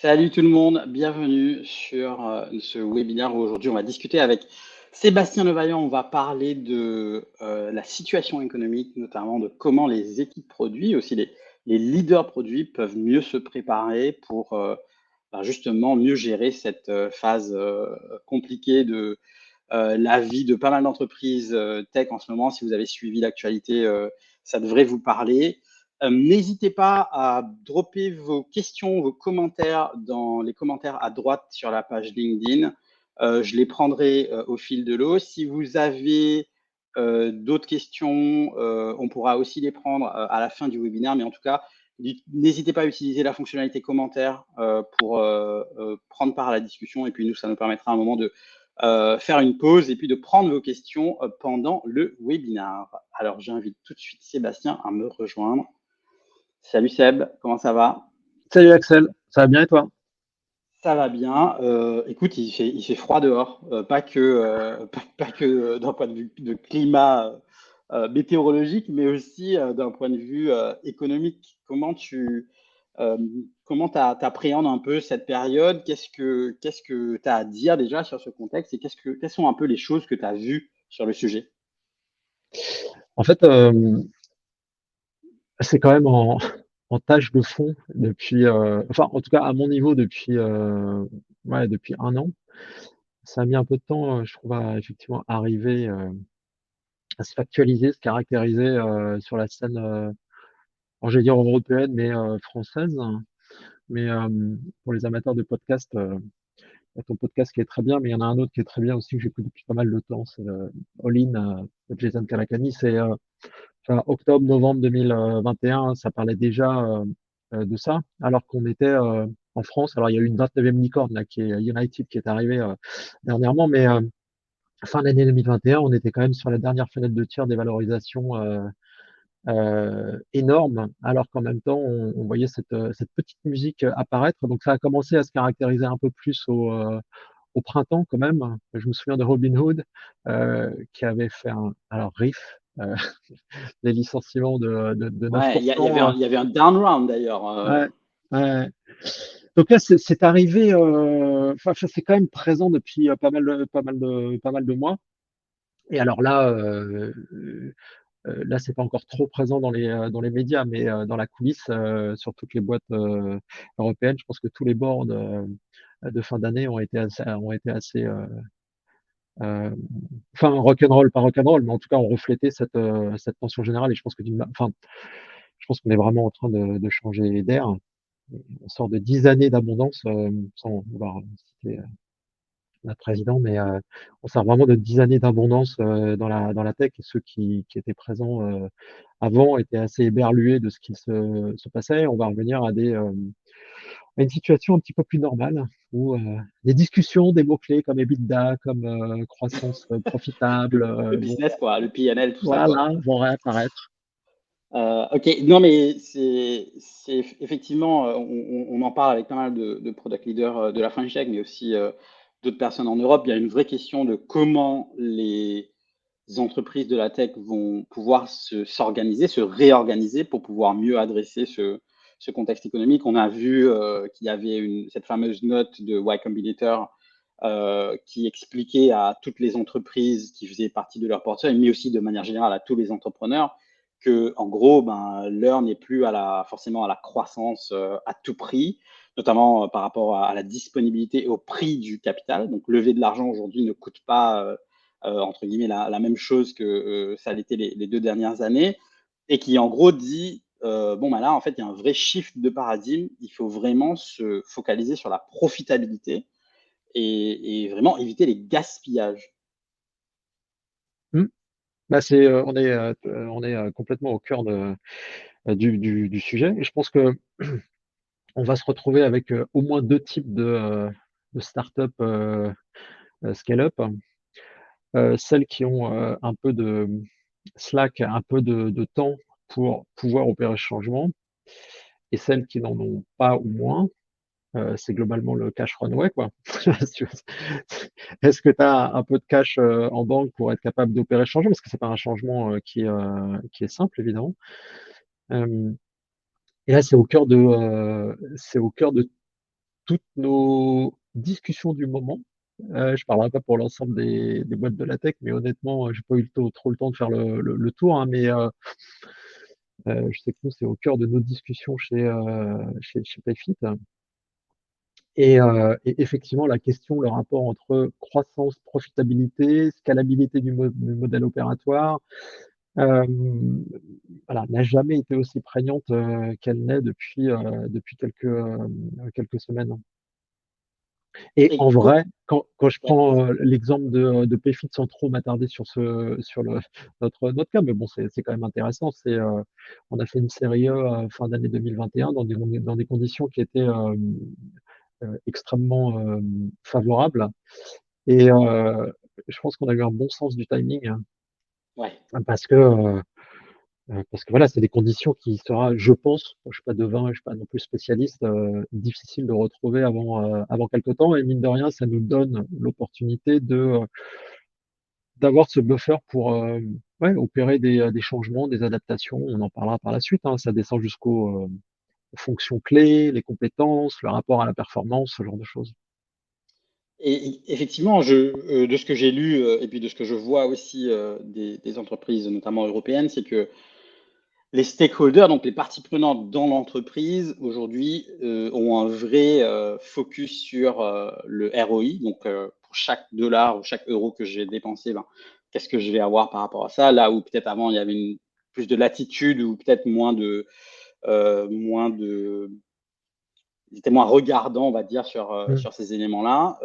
Salut tout le monde, bienvenue sur ce webinaire où aujourd'hui on va discuter avec Sébastien Levaillant. On va parler de la situation économique, notamment de comment les équipes produits, aussi les leaders produits peuvent mieux se préparer pour justement mieux gérer cette phase compliquée de la vie de pas mal d'entreprises tech en ce moment. Si vous avez suivi l'actualité, ça devrait vous parler. N'hésitez pas à dropper vos questions, vos commentaires dans les commentaires à droite sur la page LinkedIn. Je les prendrai au fil de l'eau. Si vous avez d'autres questions, on pourra aussi les prendre à la fin du webinaire. Mais en tout cas, n'hésitez pas à utiliser la fonctionnalité commentaire pour prendre part à la discussion. Et puis nous, ça nous permettra à un moment de faire une pause et puis de prendre vos questions pendant le webinaire. Alors, j'invite tout de suite Sébastien à me rejoindre. Salut Seb, comment ça va? Salut Axel, ça va bien et toi? Ça va bien. Écoute, il fait froid dehors, pas que d'un point de vue de climat météorologique, mais aussi d'un point de vue économique. Euh, comment t'appréhendes un peu cette période? Qu'est-ce que tu as à dire déjà sur ce contexte et quelles sont un peu les choses que tu as vues sur le sujet? En fait, c'est quand même en tâche de fond depuis, enfin en tout cas à mon niveau depuis, ouais, depuis 1 an. Ça a mis un peu de temps, je trouve à effectivement arriver, à se factualiser, se caractériser, sur la scène, alors j'allais dire européenne, mais française. Mais pour les amateurs de podcast, il y a ton podcast qui est très bien, mais il y en a un autre qui est très bien aussi que j'écoute depuis pas mal de temps, c'est All In, de Jason Calacanis. C'est enfin, octobre, novembre 2021, ça parlait déjà de ça, alors qu'on était en France. Alors, il y a eu une 29e licorne là, qui est United, qui est arrivée dernièrement, mais fin d'année 2021, on était quand même sur la dernière fenêtre de tir des valorisations énormes, alors qu'en même temps, on voyait cette petite musique apparaître. Donc, ça a commencé à se caractériser un peu plus au printemps quand même. Je me souviens de Robin Hood qui avait fait un alors Riff, les licenciements de Ouais, il 9%. y avait un down round d'ailleurs. Ouais, ouais. Donc là, c'est arrivé. Enfin, ça c'est quand même présent depuis pas mal de mois. Et alors là, là, c'est pas encore trop présent dans les médias, mais dans la coulisse, sur toutes les boîtes européennes, je pense que tous les boards de fin d'année ont été assez euh, enfin rock'n'roll, pas rock'n'roll, mais en tout cas ont reflété cette tension générale. Et je pense enfin, je pense qu'on est vraiment en train de changer d'air. On sort de 10 années d'abondance, sans vouloir citer notre président, mais on sort vraiment de 10 années d'abondance dans la tech. Et ceux qui étaient présents avant étaient assez éberlués de ce qui se passait. On va revenir à une situation un petit peu plus normale où des discussions, des mots-clés comme EBITDA, comme croissance profitable, Le vont, business, quoi, le PNL, tout ça, quoi. voilà, vont réapparaître. Ok, non, mais c'est effectivement, on en parle avec pas mal de product leaders de la French Tech, mais aussi d'autres personnes en Europe. Il y a une vraie question de comment les entreprises de la tech vont pouvoir s'organiser, se réorganiser pour pouvoir mieux adresser ce contexte économique. On a vu qu'il y avait cette fameuse note de Y Combinator qui expliquait à toutes les entreprises qui faisaient partie de leur portefeuille, mais aussi de manière générale à tous les entrepreneurs, que en gros, ben, l'heure n'est plus forcément à la croissance à tout prix, notamment par rapport à la disponibilité et au prix du capital. Donc, lever de l'argent aujourd'hui ne coûte pas entre guillemets la même chose que ça l'était les 2 dernières années, et qui en gros dit bon ben là en fait il y a un vrai shift de paradigme, il faut vraiment se focaliser sur la profitabilité et vraiment éviter les gaspillages. Hmm. Bah, on est complètement au cœur du sujet. Et je pense que on va se retrouver avec au moins deux types de startups scale-up. Celles qui ont un peu de slack, un peu de temps pour pouvoir opérer ce changement, et celles qui n'en ont pas ou moins. C'est globalement le cash runway, quoi. Est-ce que tu as un peu de cash en banque pour être capable d'opérer le changement? Parce que c'est pas un changement qui est simple, évidemment. Et là, c'est au cœur de toutes nos discussions du moment. Je parlerai pas pour l'ensemble des boîtes de la tech, mais honnêtement, j'ai pas eu trop le temps de faire le tour, hein, mais je sais que nous, c'est au cœur de nos discussions chez Payfit. Et effectivement, la question, le rapport entre croissance, profitabilité, scalabilité du modèle opératoire, euh, voilà, n'a jamais été aussi prégnante qu'elle l'est depuis quelques semaines. Et en Et vrai, quand je ouais, prends l'exemple de Payfit sans trop m'attarder sur notre cas, mais bon, c'est quand même intéressant. On a fait une série E fin d'année 2021 dans des conditions qui étaient extrêmement favorables. Et je pense qu'on a eu un bon sens du timing, hein, ouais. parce que voilà, c'est des conditions qui sera, je pense, je suis pas devin, je suis pas non plus spécialiste, difficile de retrouver avant quelque temps. Et mine de rien, ça nous donne l'opportunité d'avoir ce buffer pour ouais, opérer des changements, des adaptations. On en parlera par la suite, hein. Ça descend jusqu'aux fonctions clés, les compétences, le rapport à la performance, ce genre de choses. Et effectivement, de ce que j'ai lu et puis de ce que je vois aussi des entreprises, notamment européennes, c'est que les stakeholders, donc les parties prenantes dans l'entreprise, aujourd'hui, ont un vrai focus sur le ROI. Donc, pour chaque dollar ou chaque euro que j'ai dépensé, ben, qu'est-ce que je vais avoir par rapport à ça? Là où peut-être avant, il y avait plus de latitude ou peut-être moins de, ils étaient moins regardants, on va dire, Mm. sur ces éléments-là.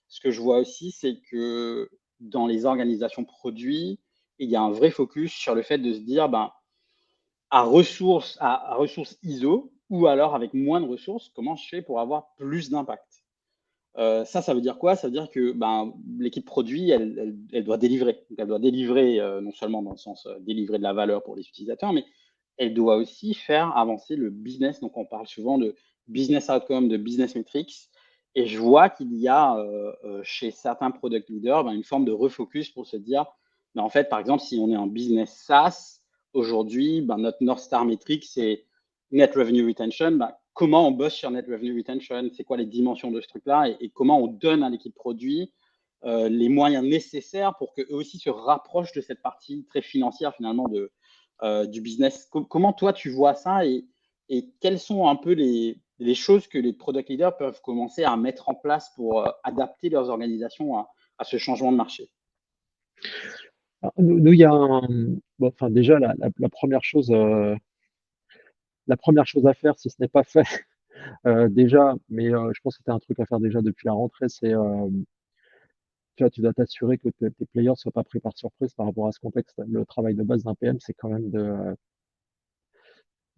Ce que je vois aussi, c'est que dans les organisations produits, il y a un vrai focus sur le fait de se dire, ben, à ressources ISO ou alors avec moins de ressources, comment je fais pour avoir plus d'impact? Ça veut dire quoi? Ça veut dire que ben, l'équipe produit, elle doit délivrer. Donc, elle doit délivrer non seulement dans le sens délivrer de la valeur pour les utilisateurs, mais elle doit aussi faire avancer le business. Donc, on parle souvent de business outcome, de business metrics. Et je vois qu'il y a chez certains product leaders ben, une forme de refocus pour se dire, ben, en fait, par exemple, si on est en business SaaS, aujourd'hui, ben, notre North Star metric, c'est Net Revenue Retention. Ben, comment on bosse sur Net Revenue Retention? C'est quoi les dimensions de ce truc-là? Et comment on donne à l'équipe produit les moyens nécessaires pour qu'eux aussi se rapprochent de cette partie très financière finalement du business. Comment toi tu vois ça et quelles sont un peu les choses que les product leaders peuvent commencer à mettre en place pour adapter leurs organisations à ce changement de marché? Alors, nous, il y a bon, enfin, déjà, la première chose à faire, si ce n'est pas fait, déjà, mais je pense que c'était un truc à faire déjà depuis la rentrée, c'est tu vois, tu dois t'assurer que tes players ne soient pas pris par surprise par rapport à ce contexte. Le travail de base d'un PM, c'est quand même de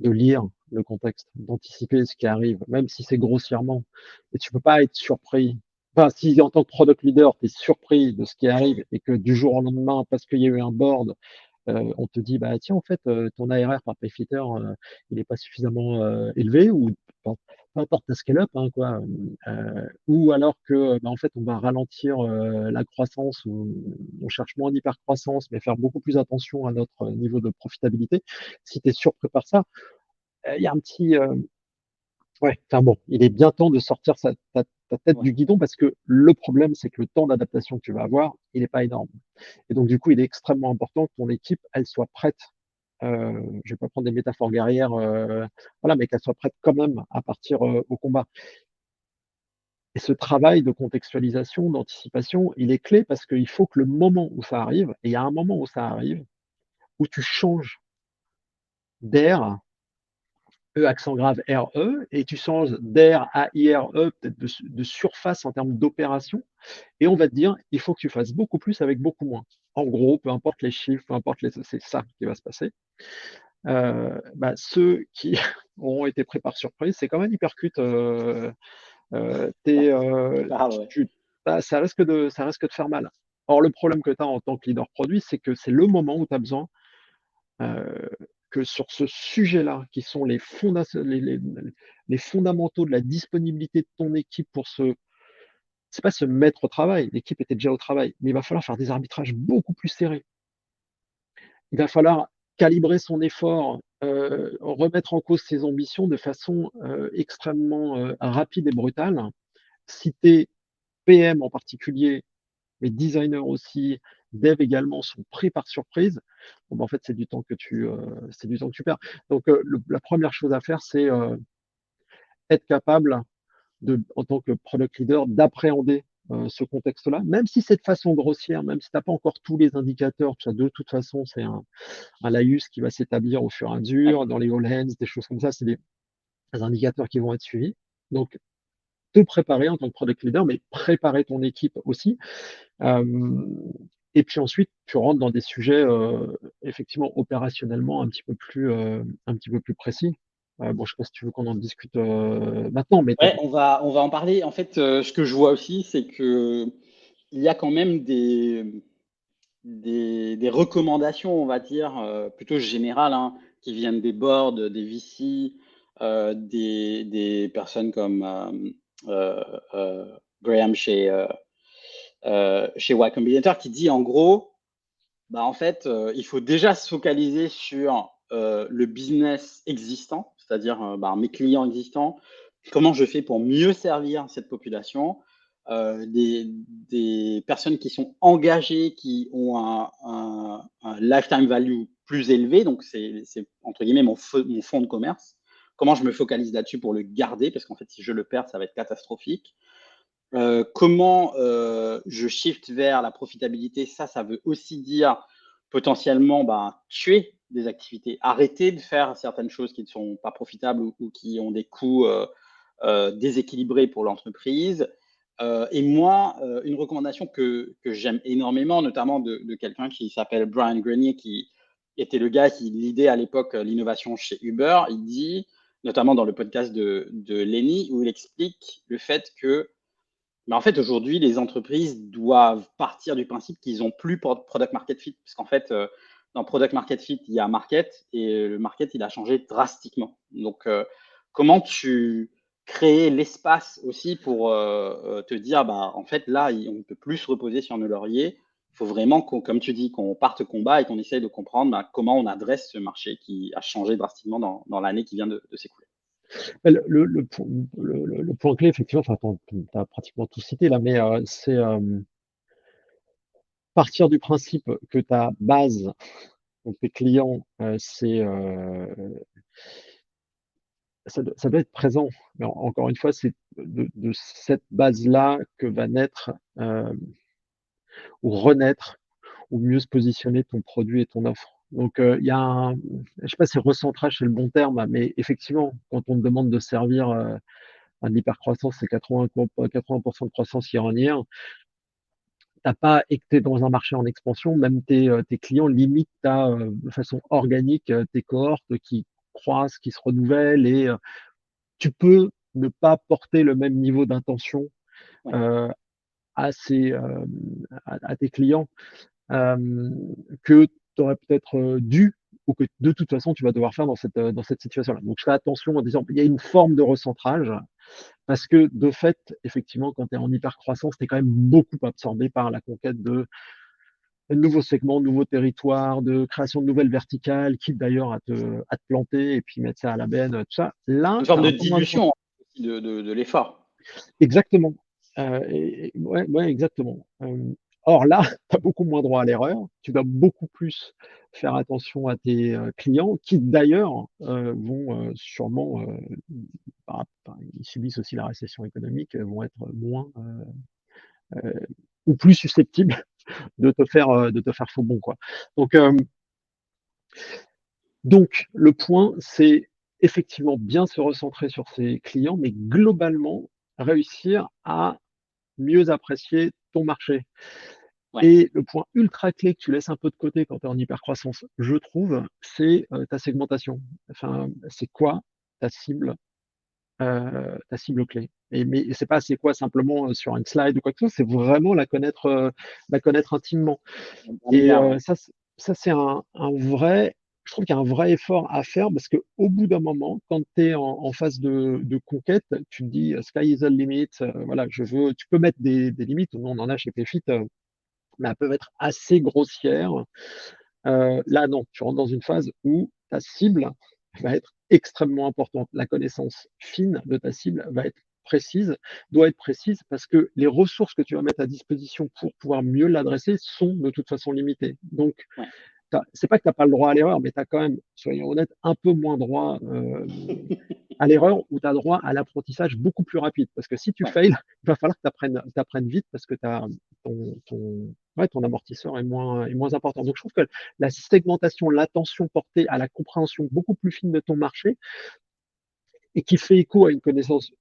lire le contexte, d'anticiper ce qui arrive, même si c'est grossièrement. Et tu peux pas être surpris. Enfin, si en tant que product leader, tu es surpris de ce qui arrive et que du jour au lendemain, parce qu'il y a eu un board, on te dit, bah tiens, en fait, ton ARR par payfitter, il n'est pas suffisamment élevé, ou peu importe ta scale-up, hein, quoi. Ou alors que, bah, en fait, on va ralentir la croissance, ou on cherche moins d'hypercroissance, mais faire beaucoup plus attention à notre niveau de profitabilité. Si tu es surpris par ça, il y a un petit, ouais, enfin bon, il est bien temps de sortir ta tête Ouais. du guidon, parce que le problème, c'est que le temps d'adaptation que tu vas avoir, il n'est pas énorme. Et donc, du coup, il est extrêmement important que ton équipe, elle soit prête. Je vais pas prendre des métaphores guerrières, voilà, mais qu'elle soit prête quand même à partir au combat. Et ce travail de contextualisation, d'anticipation, il est clé, parce qu'il faut que le moment où ça arrive, et il y a un moment où ça arrive, où tu changes d'air, E accent grave RE, et tu changes d'air à IRE, peut-être de surface en termes d'opération, et on va te dire, il faut que tu fasses beaucoup plus avec beaucoup moins. En gros, peu importe les chiffres, peu importe c'est ça qui va se passer. Bah, ceux qui auront été pris par surprise, c'est quand même hypercute. Ça, tu parles, ouais. Bah, ça risque de faire mal. Or, le problème que tu as en tant que leader produit, c'est que c'est le moment où tu as besoin euh, que sur ce sujet-là, qui sont les fondamentaux de la disponibilité de ton équipe pour c'est pas se mettre au travail, l'équipe était déjà au travail, mais il va falloir faire des arbitrages beaucoup plus serrés. Il va falloir calibrer son effort remettre en cause ses ambitions de façon extrêmement rapide et brutale. Si tu es PM en particulier, mais designer aussi, dev également, sont pris par surprise, bon, en fait, c'est du temps que tu perds. Donc, la première chose à faire, c'est être capable en tant que product leader, d'appréhender ce contexte-là, même si c'est de façon grossière, même si tu n'as pas encore tous les indicateurs, de toute façon, c'est un laïus qui va s'établir au fur et à mesure, dans les all hands, des choses comme ça, c'est des indicateurs qui vont être suivis. Donc, te préparer en tant que product leader, mais préparer ton équipe aussi. Euh, et puis ensuite, tu rentres dans des sujets effectivement opérationnellement un petit peu plus précis. Bon, je sais pas si tu veux qu'on en discute maintenant, mais Ouais, on va en parler. En fait, ce que je vois aussi, c'est que il y a quand même des recommandations, on va dire, plutôt générales, hein, qui viennent des boards, des VC, des personnes comme euh, euh, Graham chez Y Combinator, qui dit en gros, bah, en fait, il faut déjà se focaliser sur le business existant, c'est-à-dire bah, mes clients existants, comment je fais pour mieux servir cette population, des personnes qui sont engagées, qui ont un lifetime value plus élevé, donc c'est entre guillemets mon fonds de commerce. Comment je me focalise là-dessus pour le garder, parce qu'en fait, si je le perds, ça va être catastrophique. Comment je shift vers la profitabilité, ça veut aussi dire potentiellement bah, tuer des activités, arrêter de faire certaines choses qui ne sont pas profitables ou qui ont des coûts déséquilibrés pour l'entreprise. Et moi, une recommandation que j'aime énormément, notamment de quelqu'un qui s'appelle Brian Grenier, qui était le gars qui lidait à l'époque l'innovation chez Uber, il dit, notamment dans le podcast de Lenny, où il explique le fait que mais en fait, aujourd'hui, les entreprises doivent partir du principe qu'ils n'ont plus product market fit. Parce qu'en fait, dans product market fit, il y a market et le market, il a changé drastiquement. Donc, comment tu crées l'espace aussi pour te dire, bah, en fait, là, on ne peut plus se reposer sur nos lauriers. Il faut vraiment, comme tu dis, qu'on parte combat et qu'on essaye de comprendre bah, comment on adresse ce marché qui a changé drastiquement dans l'année qui vient de s'écouler. le point clé, effectivement, enfin, tu as pratiquement tout cité là, mais c'est partir du principe que ta base, donc tes clients, ça doit être présent. Mais encore une fois, c'est de cette base-là que va naître ou renaître ou mieux se positionner ton produit et ton offre. Donc, il y a je sais pas si recentrage c'est le bon terme, mais effectivement, quand on te demande de servir un hypercroissance, c'est 80% de croissance year-on-year. T'as pas et que tu es dans un marché en expansion, même tes clients limitent de façon organique tes cohortes qui croissent, qui se renouvellent et tu peux ne pas porter le même niveau d'intention Ouais. euh, à, ces, à tes clients que tu aurais peut-être dû ou que de toute façon tu vas devoir faire dans cette situation-là. Donc je fais attention en disant il y a une forme de recentrage parce que de fait, effectivement, quand tu es en hyper-croissance, tu es quand même beaucoup absorbé par la conquête de nouveaux segments, de nouveaux territoires, de création de nouvelles verticales, quitte d'ailleurs à te planter et puis mettre ça à la benne, tout ça. Là, Une tu forme as de un peu moins de dilution aussi de l'effort. exactement. Ouais, ouais, exactement. Or là, tu as beaucoup moins droit à l'erreur. Tu dois beaucoup plus faire attention à tes clients, qui d'ailleurs vont sûrement, ils subissent aussi la récession économique, vont être moins euh, ou plus susceptibles de te faire faux bon, quoi. Donc, le point, c'est effectivement bien se recentrer sur ses clients, mais globalement réussir à mieux apprécier ton marché. Ouais. Et le point ultra clé que tu laisses un peu de côté quand tu es en hypercroissance, je trouve, c'est ta segmentation. Enfin, c'est quoi ta cible clé? Mais c'est pas c'est quoi simplement sur une slide ou quoi que ce soit, c'est vraiment la connaître intimement. Un Et milliard, ouais. ça c'est un vrai, je trouve qu'il y a un vrai effort à faire parce qu'au bout d'un moment, quand tu es en phase de conquête, tu te dis sky is the limit. Voilà, tu peux mettre des limites. Nous, on en a chez Payfit, mais elles peuvent être assez grossières. Là, non, tu rentres dans une phase où ta cible va être extrêmement importante. La connaissance fine de ta cible va être précise, doit être précise parce que les ressources que tu vas mettre à disposition pour pouvoir mieux l'adresser sont de toute façon limitées. Donc, Ouais. c'est pas que tu n'as pas le droit à l'erreur, mais tu as quand même, soyons honnêtes, un peu moins droit à l'erreur ou tu as droit à l'apprentissage beaucoup plus rapide. Parce que si tu Ouais. fails, il va falloir que tu apprennes vite parce que ton amortisseur est moins important. Donc, je trouve que la segmentation, l'attention portée à la compréhension beaucoup plus fine de ton marché et qui fait écho à une connaissance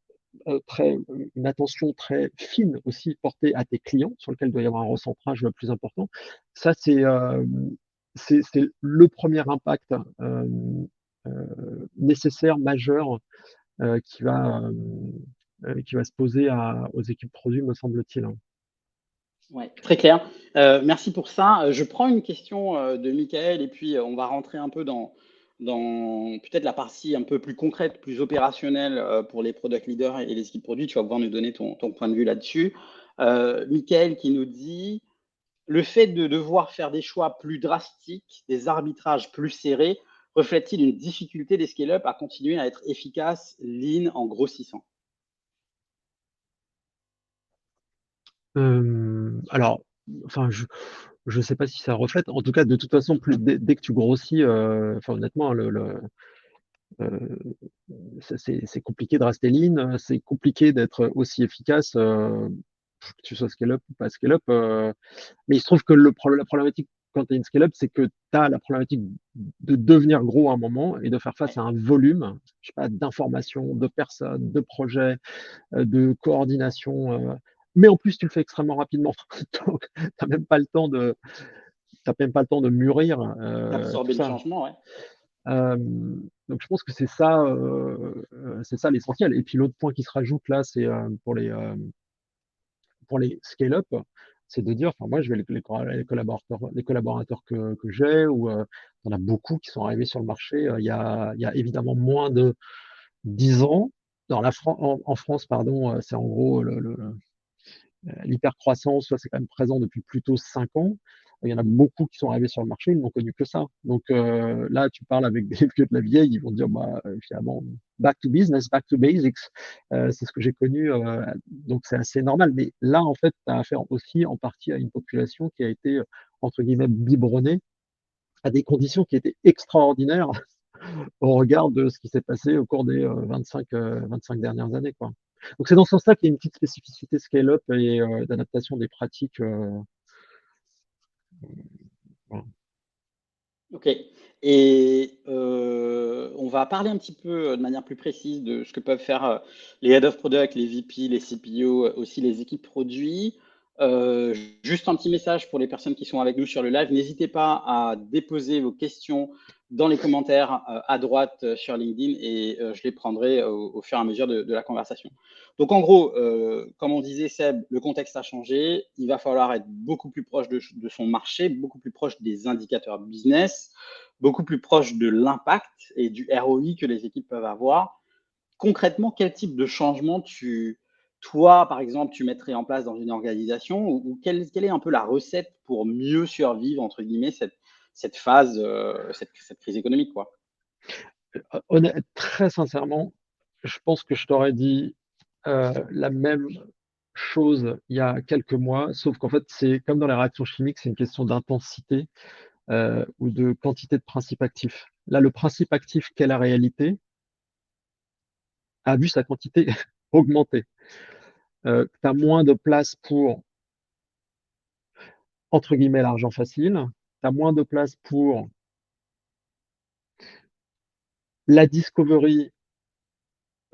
une attention très fine aussi portée à tes clients, sur lequel il doit y avoir un recentrage plus important. Ça, c'est le premier impact nécessaire, majeur, qui va se poser aux équipes produits, me semble-t-il. Ouais, très clair. Merci pour ça. Je prends une question de Michael et puis on va rentrer un peu dans peut-être la partie un peu plus concrète, plus opérationnelle pour les product leaders et les équipes produits. Tu vas pouvoir nous donner ton point de vue là-dessus. Michael qui nous dit, le fait de devoir faire des choix plus drastiques, des arbitrages plus serrés, reflète-t-il une difficulté des scale-up à continuer à être efficace, lean en grossissant? Alors, enfin, je sais pas si ça reflète. En tout cas, de toute façon, dès que tu grossis, enfin, honnêtement, euh, c'est compliqué de rester lean, c'est compliqué d'être aussi efficace, que tu sois scale-up ou pas scale-up. Mais il se trouve que la problématique quand tu es une scale-up, c'est que tu as la problématique de devenir gros à un moment et de faire face Ouais, à un volume, je sais pas, d'informations, de personnes, de projets, de coordination. Mais en plus, tu le fais extrêmement rapidement. Donc, tu n'as même pas le temps de mûrir tout d'absorber le ça. changement, ouais. Euh, donc je pense que c'est ça l'essentiel. Et puis l'autre point qui se rajoute là, c'est pour les scale-up, c'est de dire, enfin moi je vais les collaborateurs que j'ai, ou il y en a beaucoup qui sont arrivés sur le marché il y a évidemment moins de 10 ans. En France, pardon, c'est en gros l'hypercroissance, ça c'est quand même présent depuis plutôt 5 ans. Il y en a beaucoup qui sont arrivés sur le marché, ils n'ont connu que ça. Donc là, tu parles avec des vieux de la vieille, ils vont te dire, bah, finalement, back to business, back to basics, c'est ce que j'ai connu, donc c'est assez normal. Mais là, en fait, tu as affaire aussi en partie à une population qui a été, entre guillemets, biberonnée à des conditions qui étaient extraordinaires au regard de ce qui s'est passé au cours des 25 dernières années, quoi. Donc c'est dans ce sens-là qu'il y a une petite spécificité scale-up et d'adaptation des pratiques. Voilà. Ok. Et on va parler un petit peu de manière plus précise de ce que peuvent faire les head of product, les VP, les CPO, aussi les équipes produits. Euh, Juste un petit message pour les personnes qui sont avec nous sur le live. N'hésitez pas à déposer vos questions dans les commentaires à droite sur LinkedIn et je les prendrai au fur et à mesure de la conversation. Donc en gros, comme on disait, Seb, le contexte a changé. Il va falloir être beaucoup plus proche de son marché, beaucoup plus proche des indicateurs business, beaucoup plus proche de l'impact et du ROI que les équipes peuvent avoir. Concrètement, quel type de changement toi, par exemple, tu mettrais en place dans une organisation ou quelle est un peu la recette pour mieux survivre, entre guillemets, cette phase, cette crise économique, quoi? Très sincèrement, je pense que je t'aurais dit la même chose il y a quelques mois, sauf qu'en fait, c'est comme dans les réactions chimiques, c'est une question d'intensité ou de quantité de principe actif. Là, le principe actif qu'est la réalité a vu sa quantité augmenter. Tu as moins de place pour, entre guillemets, l'argent facile, tu as moins de place pour la discovery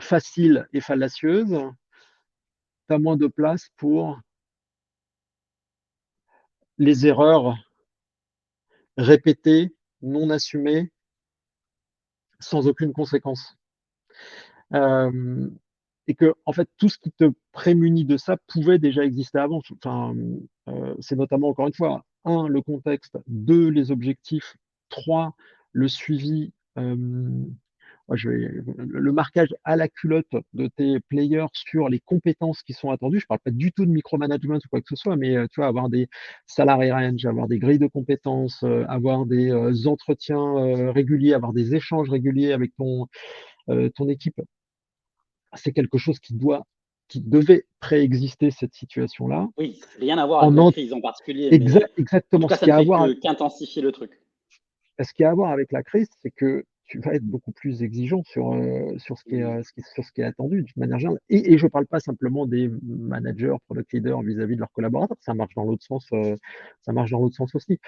facile et fallacieuse, tu as moins de place pour les erreurs répétées, non assumées, sans aucune conséquence. Euh, et que, en fait, tout ce qui te prémunit de ça pouvait déjà exister avant. Enfin, c'est notamment, encore une fois, un, le contexte, deux, les objectifs, trois, le suivi le marquage à la culotte de tes players sur les compétences qui sont attendues. Je parle pas du tout de micromanagement ou quoi que ce soit, mais tu vois, avoir des salary range, avoir des grilles de compétences, avoir des entretiens réguliers, avoir des échanges réguliers avec ton équipe, c'est quelque chose qui devait préexister cette situation-là. Oui, rien à voir avec En la ent- crise en particulier, mais en tout Exactement. cas, ça ne fait qu'intensifier le truc. Ce qui a à voir avec la crise, c'est que tu vas être beaucoup plus exigeant sur Oui, sur ce qui est attendu d'une manière générale. Et je ne parle pas simplement des managers, product leaders vis-à-vis de leurs collaborateurs. Ça marche dans l'autre sens. Ça marche dans l'autre sens aussi.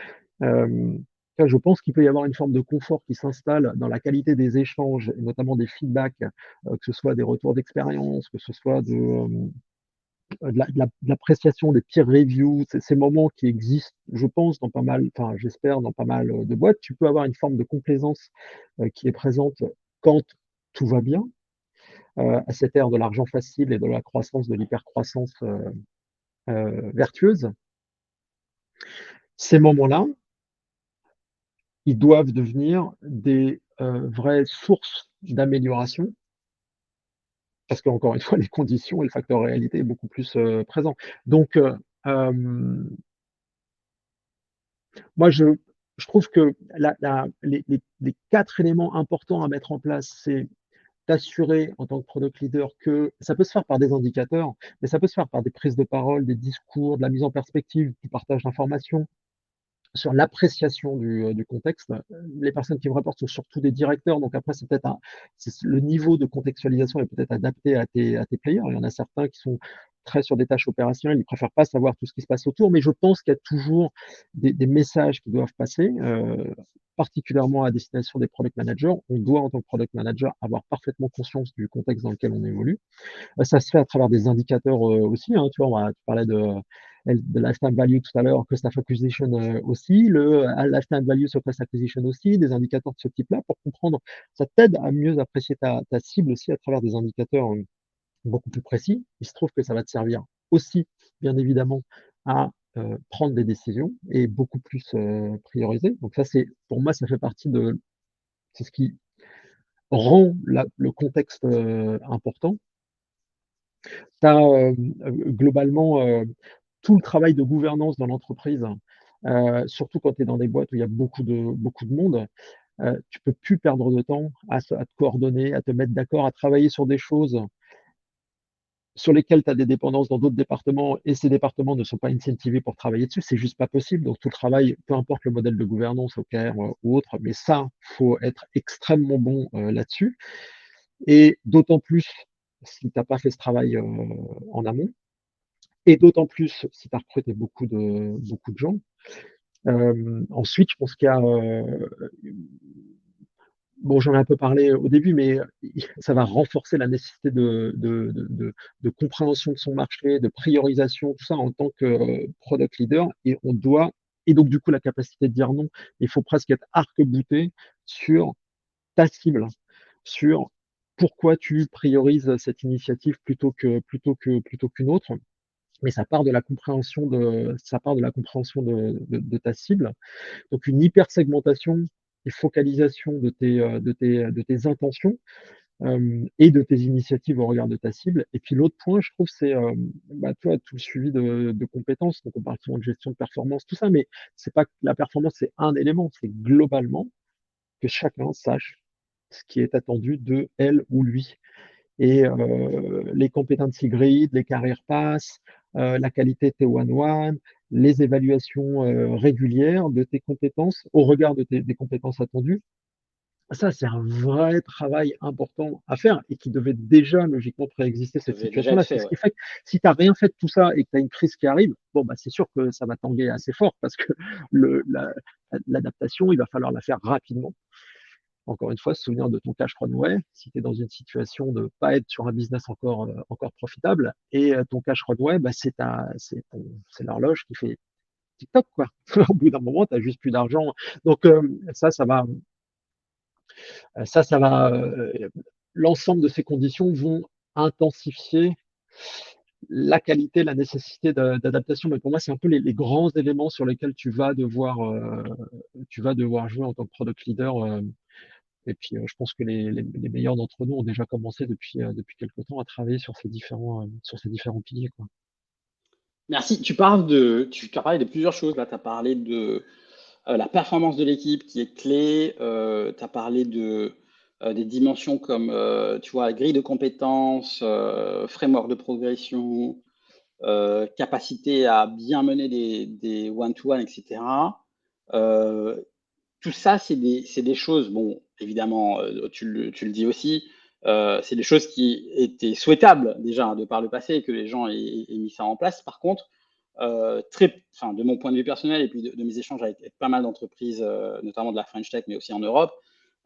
Euh, je pense qu'il peut y avoir une forme de confort qui s'installe dans la qualité des échanges, et notamment des feedbacks, que ce soit des retours d'expérience, que ce soit de l'appréciation des peer reviews, ces moments qui existent, je pense, dans pas mal, enfin, j'espère, dans pas mal de boîtes. Tu peux avoir une forme de complaisance qui est présente quand tout va bien, à cette ère de l'argent facile et de la croissance, de l'hypercroissance vertueuse. Ces moments-là, ils doivent devenir des vraies sources d'amélioration, parce qu'encore une fois, les conditions et le facteur réalité est beaucoup plus présent. Donc, euh, moi, je trouve que les quatre éléments importants à mettre en place, c'est t'assurer en tant que product leader que ça peut se faire par des indicateurs, mais ça peut se faire par des prises de parole, des discours, de la mise en perspective, du partage d'informations, sur l'appréciation du contexte. Les personnes qui me rapportent sont surtout des directeurs, donc après, le niveau de contextualisation est peut-être adapté à tes players. Il y en a certains qui sont très sur des tâches opérationnelles, ils préfèrent pas savoir tout ce qui se passe autour, mais je pense qu'il y a toujours des messages qui doivent passer, particulièrement à destination des product managers. On doit, en tant que product manager, avoir parfaitement conscience du contexte dans lequel on évolue. Ça se fait à travers des indicateurs aussi, hein, tu vois, tu parlais de lifetime value tout à l'heure, cost of acquisition aussi, le lifetime value sur cost acquisition aussi, des indicateurs de ce type-là pour comprendre. Ça t'aide à mieux apprécier ta cible aussi à travers des indicateurs beaucoup plus précis. Il se trouve que ça va te servir aussi, bien évidemment, à prendre des décisions et beaucoup plus prioriser. Donc ça, pour moi, ça fait partie c'est ce qui rend le contexte important. Tu as globalement tout le travail de gouvernance dans l'entreprise, surtout quand tu es dans des boîtes où il y a beaucoup de monde. Tu peux plus perdre de temps à te coordonner, à te mettre d'accord, à travailler sur des choses sur lesquelles tu as des dépendances dans d'autres départements et ces départements ne sont pas incentivés pour travailler dessus. C'est juste pas possible. Donc tout le travail, peu importe le modèle de gouvernance, OKR ou autre, mais ça, faut être extrêmement bon là-dessus. Et d'autant plus si tu n'as pas fait ce travail en amont. Et d'autant plus si tu as recruté beaucoup de gens. Ensuite, je pense qu'il y a, bon, j'en ai un peu parlé au début, mais ça va renforcer la nécessité de compréhension de son marché, de priorisation, tout ça en tant que product leader. Et donc du coup, la capacité de dire non, il faut presque être arc-bouté sur ta cible, sur pourquoi tu priorises cette initiative plutôt qu'une autre. Mais ça part de la compréhension de ta cible. Donc une hyper segmentation et focalisation de tes intentions et de tes initiatives au regard de ta cible. Et puis l'autre point, je trouve, c'est toi, tout le suivi de compétences. Donc on parle souvent de gestion de performance, tout ça, mais c'est pas que la performance, c'est un élément, c'est globalement que chacun sache ce qui est attendu de elle ou lui et les competency grid, les career pass, la qualité de tes one-one, les évaluations régulières de tes compétences au regard des compétences attendues. Ça, c'est un vrai travail important à faire et qui devait déjà logiquement préexister ça cette devait déjà être situation-là. C'est fait, ce ouais. qui fait que si tu n'as rien fait de tout ça et que tu as une crise qui arrive, bon, bah, c'est sûr que ça va tanguer assez fort parce que l'adaptation, il va falloir la faire rapidement. Encore une fois, se souvenir de ton cash runway, si tu es dans une situation de ne pas être sur un business encore profitable, et ton cash runway, bah, c'est l'horloge qui fait TikTok, quoi. Au bout d'un moment, tu n'as juste plus d'argent. Donc ça va, l'ensemble de ces conditions vont intensifier la qualité, la nécessité d'adaptation. Mais pour moi, c'est un peu les grands éléments sur lesquels tu vas devoir jouer en tant que product leader Et puis, je pense que les meilleurs d'entre nous ont déjà commencé depuis quelque temps à travailler sur ces différents piliers, quoi. Merci. Tu as parlé de plusieurs choses. Là, tu as parlé de la performance de l'équipe qui est clé. Tu as parlé des dimensions comme, tu vois, grille de compétences, framework de progression, capacité à bien mener des one-to-one, etc. Euh, Tout ça, c'est des choses, bon, évidemment, tu le dis aussi, c'est des choses qui étaient souhaitables déjà de par le passé, que les gens aient mis ça en place. Par contre, enfin, de mon point de vue personnel et puis de mes échanges avec pas mal d'entreprises, notamment de la French Tech, mais aussi en Europe,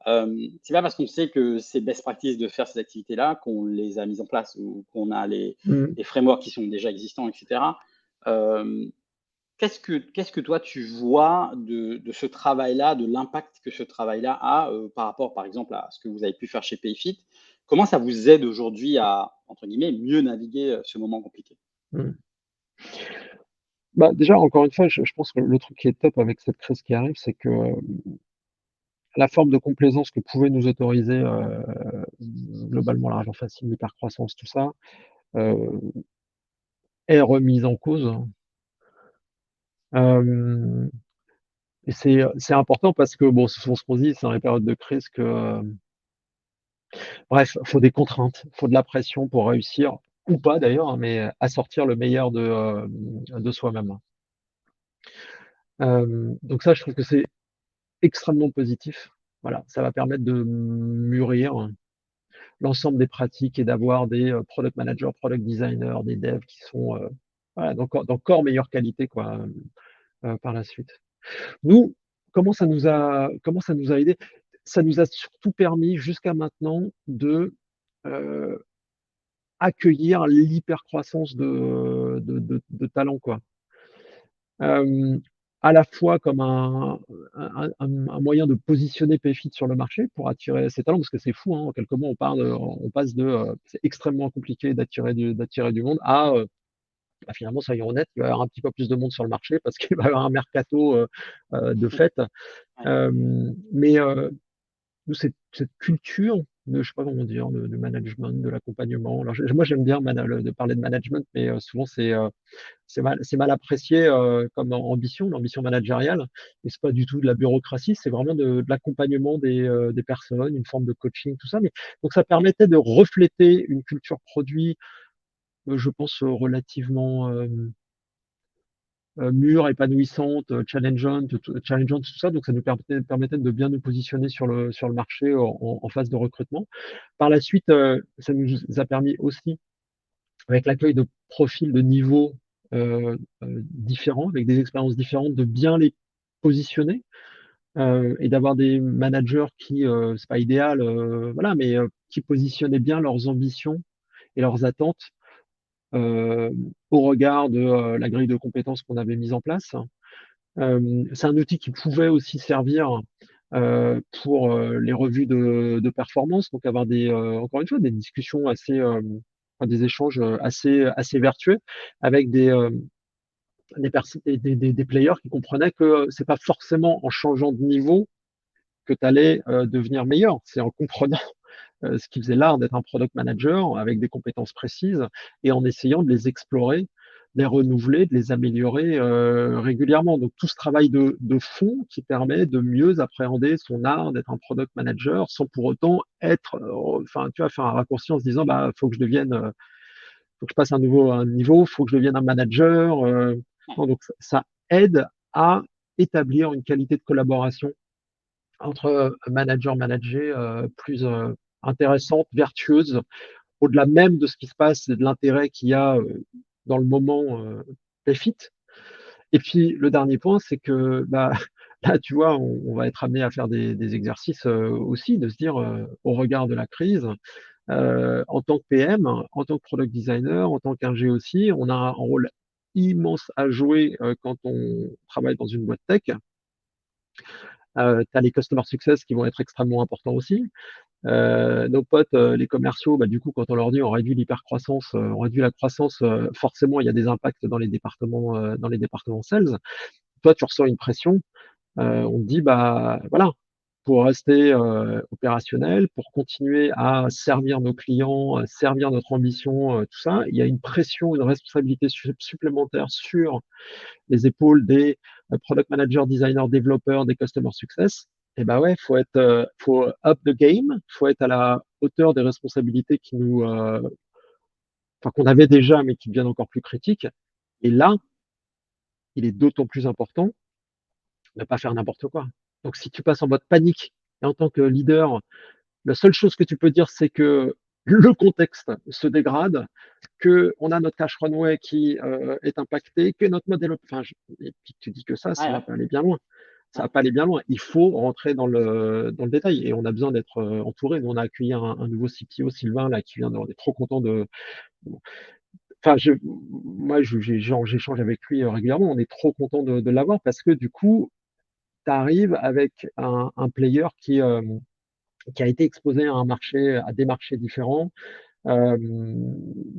c'est pas parce qu'on sait que c'est best practice de faire ces activités-là qu'on les a mises en place ou qu'on a Mm. les frameworks qui sont déjà existants, etc. Euh, qu'est-ce que toi tu vois de ce travail-là, de l'impact que ce travail-là a par rapport, par exemple, à ce que vous avez pu faire chez Payfit? Comment ça vous aide aujourd'hui à, entre guillemets, mieux naviguer ce moment compliqué? Mm. Bah, déjà, encore une fois, je pense que le truc qui est top avec cette crise qui arrive, c'est que la forme de complaisance que pouvait nous autoriser globalement l'argent facile, l'hypercroissance, tout ça, euh, est remise en cause. Euh, et c'est important parce que bon, c'est souvent ce qu'on se dit, c'est dans les périodes de crise que bref, faut des contraintes, faut de la pression pour réussir ou pas d'ailleurs, hein, mais à sortir le meilleur de soi-même. Donc ça, je trouve que c'est extrêmement positif. Voilà, ça va permettre de mûrir l'ensemble des pratiques et d'avoir des product managers, product designers, des devs qui sont voilà, d'encore meilleure qualité quoi, par la suite. Nous, comment ça nous a aidé? Ça nous a surtout permis jusqu'à maintenant de euh, accueillir l'hypercroissance de talents, quoi. Euh, à la fois comme un moyen de positionner Payfit sur le marché pour attirer ces talents, parce que c'est fou, hein, en quelques mois, on passe c'est extrêmement compliqué d'attirer du monde à, bah, finalement, soyons honnêtes, il va y avoir un petit peu plus de monde sur le marché parce qu'il va y avoir un mercato de fait. Ouais. Euh, mais nous, cette culture je sais pas comment dire, de management, de l'accompagnement. Alors, moi, j'aime bien de parler de management, mais souvent, c'est mal apprécié comme ambition, l'ambition managériale. Et c'est pas du tout de la bureaucratie, c'est vraiment de l'accompagnement des personnes, une forme de coaching, tout ça. Mais, donc, ça permettait de refléter une culture produit, je pense, relativement mûre, épanouissante, challengeante, tout ça. Donc, ça nous permettait de bien nous positionner sur le marché en phase de recrutement. Par la suite, ça nous a permis aussi, avec l'accueil de profils de niveaux différents, avec des expériences différentes, de bien les positionner et d'avoir des managers qui, c'est pas idéal, voilà, mais qui positionnaient bien leurs ambitions et leurs attentes euh, au regard de la grille de compétences qu'on avait mise en place. C'est un outil qui pouvait aussi servir pour les revues de performance, donc avoir encore une fois, des discussions enfin, des échanges assez vertueux avec des players qui comprenaient que c'est pas forcément en changeant de niveau que tu allais devenir meilleur, c'est en comprenant ce qui faisait l'art d'être un product manager avec des compétences précises et en essayant de les explorer, de les renouveler, de les améliorer régulièrement. Donc tout ce travail de fond qui permet de mieux appréhender son art d'être un product manager sans pour autant être, enfin tu vas faire un raccourci en se disant bah faut que je devienne, faut que je passe un niveau, faut que je devienne un manager. Ouais. Non, donc ça aide à établir une qualité de collaboration entre manager plus intéressante, vertueuse, au-delà même de ce qui se passe et de l'intérêt qu'il y a dans le moment PayFit. Et puis le dernier point, c'est que bah, là, tu vois, on va être amené à faire des exercices aussi, de se dire au regard de la crise, en tant que PM, en tant que product designer, en tant qu'ingé aussi, on a un rôle immense à jouer quand on travaille dans une boîte tech. Tu as les customer success qui vont être extrêmement importants aussi. Nos potes, les commerciaux, bah, du coup, quand on leur dit on réduit l'hypercroissance, on réduit la croissance, forcément, il y a des impacts dans les départements sales. Toi, tu ressens une pression. On te dit, bah voilà, pour rester opérationnel, pour continuer à servir nos clients, servir notre ambition, tout ça. Il y a une pression, une responsabilité supplémentaire sur les épaules des product managers, designers, développeurs, des customer success. Et ben ouais, faut up the game, faut être à la hauteur des responsabilités enfin, qu'on avait déjà, mais qui deviennent encore plus critiques. Et là, il est d'autant plus important de ne pas faire n'importe quoi. Donc, si tu passes en mode panique, et en tant que leader, la seule chose que tu peux dire, c'est que le contexte se dégrade, que on a notre cash runway qui est impacté, que notre modèle, enfin, et puis tu dis que ça Ouais, va ouais, pas aller bien loin. Ça ouais. va pas aller bien loin. Il faut rentrer dans le détail et on a besoin d'être entouré. Nous, on a accueilli un nouveau CTO, Sylvain, là, qui vient de, on est trop content de. Enfin, moi, j'échange avec lui régulièrement. On est trop content de l'avoir parce que du coup, tu arrives avec un player qui a été exposé à un marché, à des marchés différents, que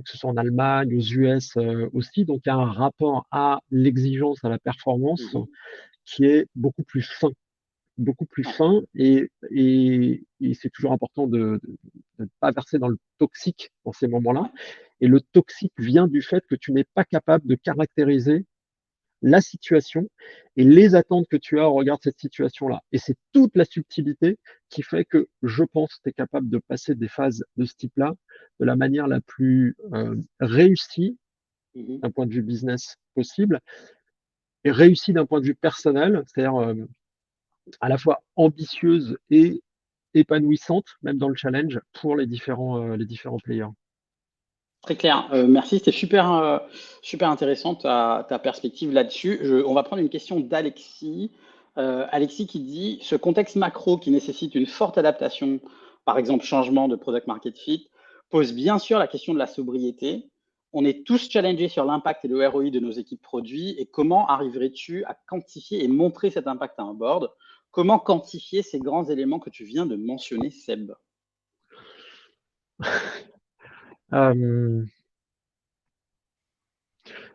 ce soit en Allemagne, aux US aussi. Donc, il y a un rapport à l'exigence, à la performance Mhm. qui est beaucoup plus Ouais. fin et c'est toujours important de ne pas verser dans le toxique dans ces moments-là. Ouais. Et le toxique vient du fait que tu n'es pas capable de caractériser la situation et les attentes que tu as au regard de cette situation-là. Et c'est toute la subtilité qui fait que je pense que tu es capable de passer des phases de ce type-là de la manière la plus réussie Mhm. d'un point de vue business possible et réussie d'un point de vue personnel, c'est-à-dire à la fois ambitieuse et épanouissante, même dans le challenge, pour les différents players. Très clair. Merci, c'était super intéressant ta perspective là-dessus. On va prendre une question d'Alexis. Alexis qui dit, ce contexte macro qui nécessite une forte adaptation, par exemple changement de product market fit, pose bien sûr la question de la sobriété. On est tous challengés sur l'impact et le ROI de nos équipes produits. Et comment arriverais-tu à quantifier et montrer cet impact à un board? Comment quantifier ces grands éléments que tu viens de mentionner, Seb? Euh,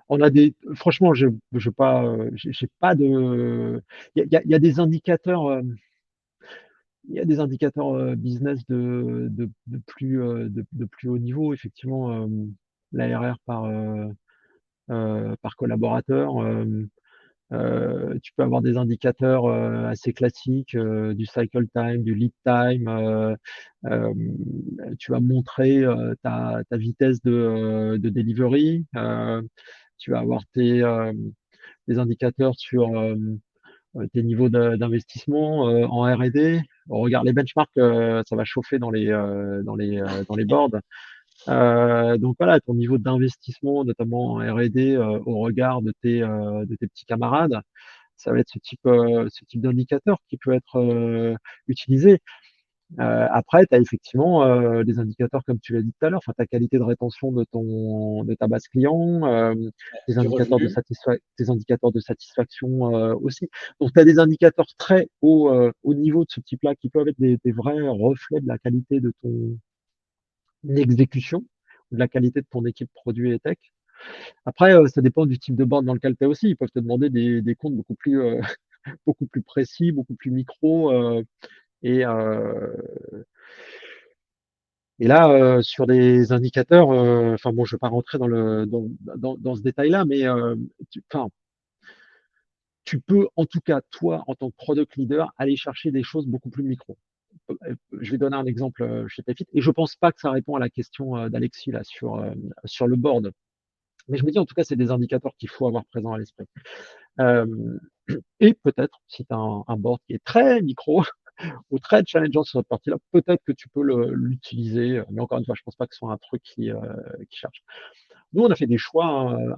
on a franchement, j'ai pas de, il y a des indicateurs, business de plus haut niveau, effectivement, l'ARR par collaborateur. Tu peux avoir des indicateurs assez classiques, du cycle time, du lead time. Euh, Tu vas montrer ta vitesse de delivery. Tu vas avoir des indicateurs sur tes niveaux d'investissement en R&D. On regarde les benchmarks, ça va chauffer dans les boards. Donc voilà, ton niveau d'investissement, notamment en R&D, au regard de tes petits camarades, ça va être ce type d'indicateur qui peut être utilisé. Après, tu as effectivement des indicateurs, comme tu l'as dit tout à l'heure, enfin, ta qualité de rétention de ta base client, Du revenu? tes indicateurs de satisfaction aussi. Donc, tu as des indicateurs très haut niveau de ce type-là qui peuvent être des vrais reflets de la qualité de ton exécution, de la qualité de ton équipe produit et tech. Après, ça dépend du type de board dans lequel tu es aussi. Ils peuvent te demander des comptes beaucoup plus précis, beaucoup plus micro. Et, euh, et là, sur des indicateurs, enfin bon, je ne vais pas rentrer dans ce détail-là, mais enfin, tu peux en tout cas, toi, en tant que product leader, aller chercher des choses beaucoup plus micro. Je vais donner un exemple chez Tafit, et je ne pense pas que ça répond à la question d'Alexis là sur le board. Mais je me dis en tout cas, c'est des indicateurs qu'il faut avoir présents à l'esprit. Euh, et peut-être, si tu as un board qui est très micro ou très challengeant sur cette partie-là, peut-être que tu peux l'utiliser. Mais encore une fois, je ne pense pas que ce soit un truc qui cherche. Nous, on a fait des choix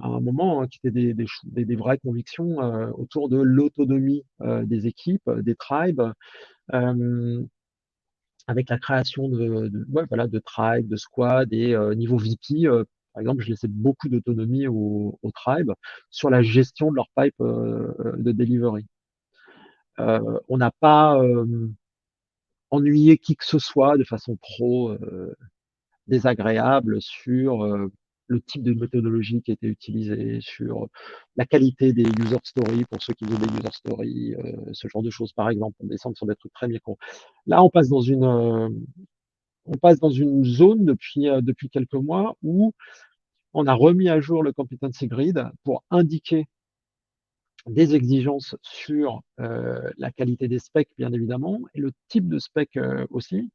à un moment qui étaient des vraies convictions autour de l'autonomie des équipes, des tribes, euh, avec la création ouais, voilà, de tribes, de squads et niveau VP. Par exemple, je laissais beaucoup d'autonomie aux tribes sur la gestion de leur pipe de delivery. On n'a pas ennuyé qui que ce soit de façon trop désagréable sur le type de méthodologie qui a été utilisée, sur la qualité des user stories pour ceux qui faisaient des user stories, ce genre de choses, par exemple. On descend sur des trucs très micro. Là, on passe dans une zone depuis quelques mois où on a remis à jour le competency grid pour indiquer des exigences sur la qualité des specs, bien évidemment, et le type de spec aussi.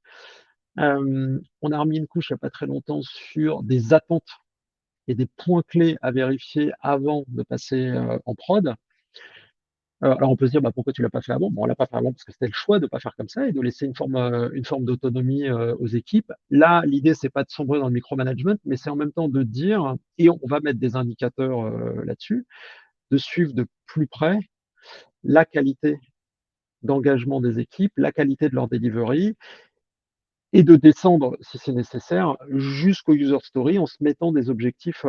On a remis une couche il n'y a pas très longtemps sur des attentes et des points clés à vérifier avant de passer en prod. Alors on peut se dire, bah, pourquoi tu l'as pas fait avant? Bon, on l'a pas fait avant parce que c'était le choix de pas faire comme ça et de laisser une forme d'autonomie aux équipes. Là, l'idée, c'est pas de sombrer dans le micromanagement, mais c'est en même temps de dire, et on va mettre des indicateurs là-dessus, de suivre de plus près la qualité d'engagement des équipes, la qualité de leur delivery, et de descendre, si c'est nécessaire, jusqu'au user story en se mettant des objectifs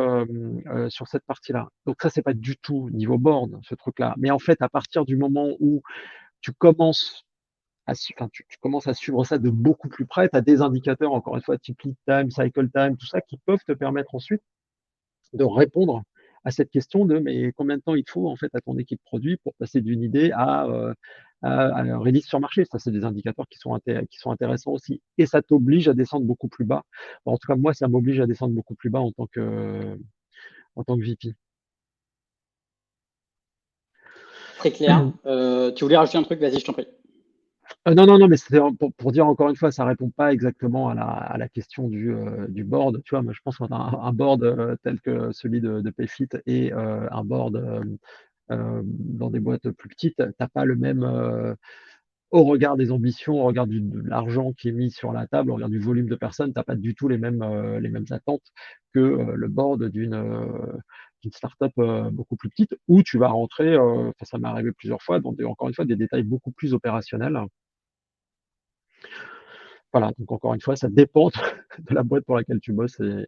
sur cette partie-là. Donc ça, c'est pas du tout niveau board, ce truc-là. Mais en fait, à partir du moment où tu commences tu commences à suivre ça de beaucoup plus près, tu as des indicateurs, encore une fois, type lead time, cycle time, tout ça, qui peuvent te permettre ensuite de répondre à cette question de mais combien de temps il te faut en fait à ton équipe produit pour passer d'une idée à un release sur marché. Ça, c'est des indicateurs qui sont intéressants aussi. Et ça t'oblige à descendre beaucoup plus bas. Bon, en tout cas, moi, ça m'oblige à descendre beaucoup plus bas en tant que VP. Très clair. Tu voulais rajouter un truc? Vas-y, je t'en prie. Non, non, non, mais c'était pour dire encore une fois, ça répond pas exactement à la question du board. Tu vois, moi, je pense qu'on a un board tel que celui de Payfit et un board dans des boîtes plus petites, t'as pas le même, au regard des ambitions, au regard de l'argent qui est mis sur la table, au regard du volume de personnes, t'as pas du tout les mêmes attentes que le board d'une startup beaucoup plus petite, où tu vas rentrer, enfin, ça m'est arrivé plusieurs fois, dans encore une fois, des détails beaucoup plus opérationnels. Voilà, donc encore une fois, ça dépend de la boîte pour laquelle tu bosses et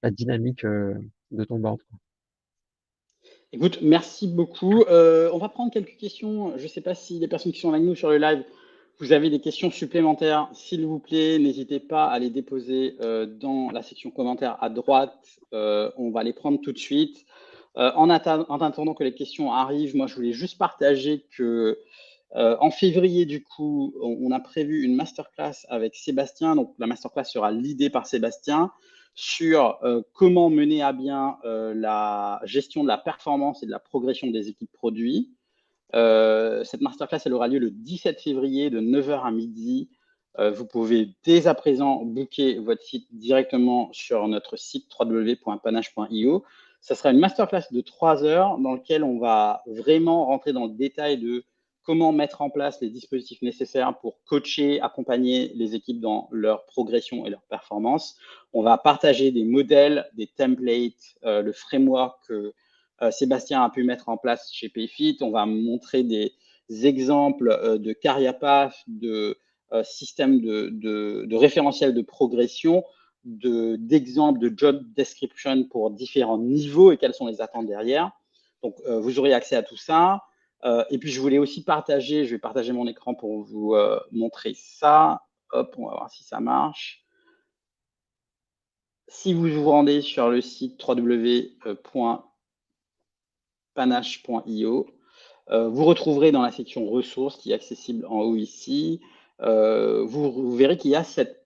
la dynamique de ton board. Écoute, merci beaucoup. On va prendre quelques questions. Je ne sais pas si les personnes qui sont avec nous sur le live, vous avez des questions supplémentaires. S'il vous plaît, n'hésitez pas à les déposer dans la section commentaires à droite. On va les prendre tout de suite. En attendant que les questions arrivent, moi, je voulais juste partager que en février, du coup, on a prévu une masterclass avec Sébastien. Donc, la masterclass sera leadée par Sébastien sur comment mener à bien la gestion de la performance et de la progression des équipes produits. Cette masterclass, elle aura lieu le 17 février de 9 h à midi. Vous pouvez dès à présent booker votre site directement sur notre site www.panache.io. Ça sera une masterclass de 3 heures dans laquelle on va vraiment rentrer dans le détail de comment mettre en place les dispositifs nécessaires pour coacher, accompagner les équipes dans leur progression et leur performance. On va partager des modèles, des templates, le framework que Sébastien a pu mettre en place chez Payfit. On va montrer des exemples de carrière path, de systèmes de référentiels de progression, d'exemples de job description pour différents niveaux et quelles sont les attentes derrière. Donc, vous aurez accès à tout ça. Et puis, je voulais aussi partager, je vais partager mon écran pour vous montrer ça. Hop, on va voir si ça marche. Si vous vous rendez sur le site www.panache.io, vous retrouverez dans la section ressources qui est accessible en haut ici, vous verrez qu'il y a cette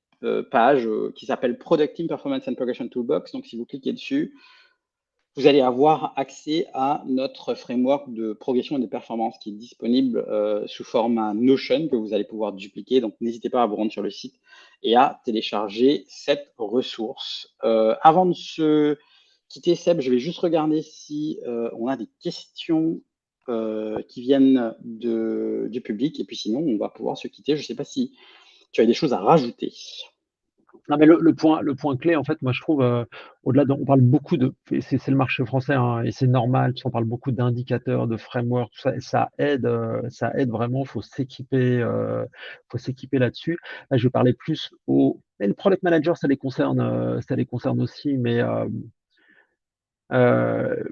page qui s'appelle Product Team Performance and Progression Toolbox. Donc, si vous cliquez dessus, vous allez avoir accès à notre framework de progression et de performance qui est disponible sous format Notion que vous allez pouvoir dupliquer. Donc, n'hésitez pas à vous rendre sur le site et à télécharger cette ressource. Avant de se quitter, Seb, je vais juste regarder si on a des questions qui viennent du public. Et puis sinon, on va pouvoir se quitter. Je ne sais pas si tu as des choses à rajouter. Non, mais le point clé, en fait, moi, je trouve, au-delà on parle beaucoup et c'est le marché français, hein, et c'est normal, parce qu'on parle beaucoup d'indicateurs, de frameworks, tout ça, et ça aide vraiment. Faut s'équiper là-dessus. Là, je vais parler plus et le product manager, ça les concerne aussi, mais euh,